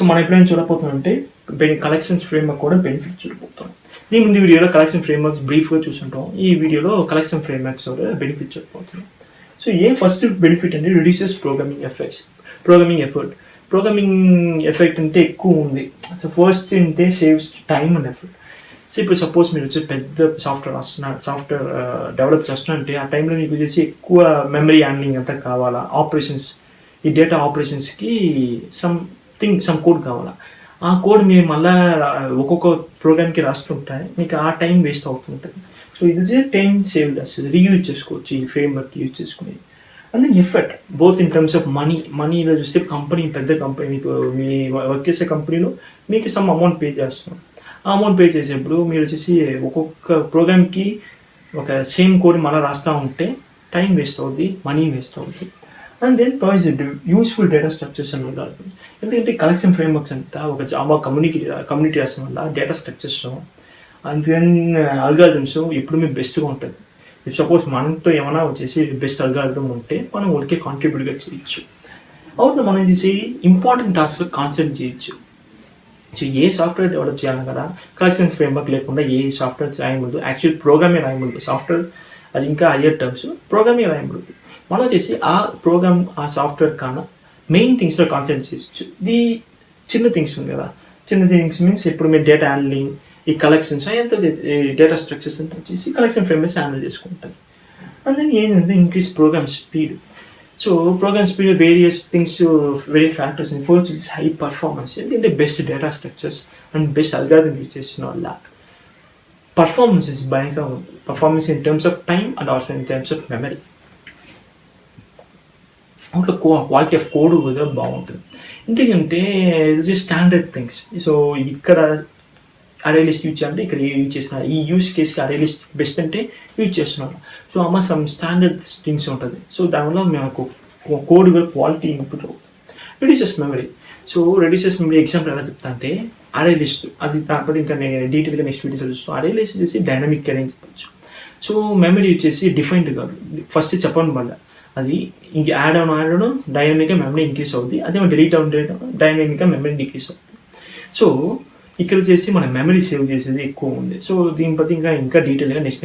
So మనం ఎప్పుడైనా చూడబోతుందంటే collections framework కూడా బెనిఫిట్ చూడబోతున్నాం. దీని ముందు వీడియోలో కలెక్షన్ ఫ్రేమ్వర్క్స్ బ్రీఫ్గా చూసుంటాం. ఈ వీడియోలో కలెక్షన్ ఫ్రేమ్వర్క్స్ కూడా బెనిఫిట్ చూడబోతున్నాం. సో ఫస్ట్ బెనిఫిట్ అంటే reduces programming effort. Programming effect అంటే ఎక్కువ ఉంది. సో ఫస్ట్ అంటే saves time and effort. So ఇప్పుడు సపోజ్ మీరు వచ్చి పెద్ద సాఫ్ట్వేర్ డెవలప్ చేస్తున్నారంటే ఆ టైంలో మీకు వచ్చేసి ఎక్కువ మెమరీ హ్యాండ్లింగ్ అంతా కావాలా, ఆపరేషన్స్, ఈ డేటా ఆపరేషన్స్కి సమ్ కోడ్ కావాలా. ఆ కోడ్ మీరు మళ్ళీ ఒక్కొక్క ప్రోగ్రామ్కి రాస్తుంటే మీకు ఆ టైం వేస్ట్ అవుతుంటుంది. సో ఇది టైం సేవ్ చేస్తుంది, రీయూజ్ చేసుకోవచ్చు ఈ ఫ్రేమ్వర్క్ యూజ్ చేసుకుని. And then effort both in terms of మనీలో చూస్తే పెద్ద కంపెనీ, మీకు మీ వర్క్ చేసే కంపెనీలో మీకు సమ్ అమౌంట్ పే చేస్తున్నాం. ఆ అమౌంట్ పే చేసేప్పుడు మీరు వచ్చేసి ఒక్కొక్క ప్రోగ్రామ్కి ఒక సేమ్ కోడ్ మళ్ళీ రాస్తూ ఉంటే టైం వేస్ట్ అవుతుంది, మనీ వేస్ట్ అవుతుంది. And then provides useful data structures అని అర్థం. ఎందుకంటే కలెక్షన్ ఫ్రేమ్వర్క్స్ అంతా ఒక జావా కమ్యూనిటీ చేసిన వల్ల data structures and then algorithms ఎప్పుడు మీకు బెస్ట్గా ఉంటుంది. సపోజ్ మనతో ఏమైనా వచ్చేసి బెస్ట్ అల్గారిథమ్ ఉంటే మనం వాళ్ళకి కాంట్రిబ్యూట్గా చేయొచ్చు. అవుతుంది మనం చేసి ఇంపార్టెంట్ టాస్క్ కాన్సన్ట్రేట్ చేయొచ్చు. సో ఏ సాఫ్ట్వేర్ డెవలప్ చేయాలి కదా, కలెక్షన్ ఫ్రేమ్వర్క్ లేకుండా ఏ సాఫ్ట్వేర్ రాయకూడదు. యాక్చువల్లీ ప్రోగ్రామే రాయకూడదు. సాఫ్ట్వేర్ అది ఇంకా హయ్యర్ టర్మ్స్, ప్రోగ్రామే రాయకూడదు. మనం వచ్చేసి ఆ ప్రోగ్రామ్ ఆ సాఫ్ట్వేర్ కన్నా మెయిన్ థింగ్స్లో కాన్సన్ట్రేట్ చేయొచ్చు. ఇది చిన్న థింగ్స్ ఉంది కదా, చిన్న థింగ్స్ మీన్స్ ఇప్పుడు మీరు డేటా హ్యాండ్లింగ్, ఈ కలెక్షన్స్ అంతా డేటా స్ట్రక్చర్స్ అంతా వచ్చేసి కలెక్షన్ ఫ్రేమ్వర్క్స్ హ్యాండిల్ చేసుకుంటారు. అండ్ దెన్ ఏంటంటే increase program speed. So program speed various things, very factors. First is high performance. ఎందుకంటే best data structures and best algorithm use చేసిన వల్ల performance is భయంకరంగా ఉంటుంది. Performance in terms of time and also in terms of memory. అట్లా quality of code కూడా బాగుంటుంది. ఎందుకంటే standard things. So ఇక్కడ ArrayList యూజ్ చేయాలంటే ఇక్కడ యూజ్ చేస్తున్నారు. ఈ యూజ్ కేస్కి ArrayList బెస్ట్ అంటే యూజ్ చేస్తున్నారు. సో అమ్మ సమ్ స్టాండర్డ్ థింగ్స్ ఉంటుంది. సో దానివల్ల మనకు కోడ్ కూడా క్వాలిటీ ఇంప్రూవ్ అవుతుంది. Reduces memory. So reduces memory example ఎలా చెప్తా అంటే ArrayList, అది కాకపోతే ఇంకా నేను డీటెయిల్గా నెక్స్ట్ వీడియో చూస్తాను. ArrayList వచ్చేసి డైనమిక్ అరేంజ్ చెప్పచ్చు. సో మెమరీ వచ్చేసి డిఫైన్డ్ కాదు, ఫస్ట్ చెప్పండి వల్ల అది ఇంక యాడ్ ఆన్ డైనమిక్గా మెమరీ ఇంక్రీస్ అవుతుంది. అదే డిలీట్ డైనమిక్గా మెమరీ డిక్రీస్ అవుతుంది. సో ఇక్కడ వచ్చేసి మన మెమరీ సేవ్ చేసేది ఎక్కువ ఉంది. సో దీని బట్టి ఇంకా డీటెయిల్గా నెక్స్ట్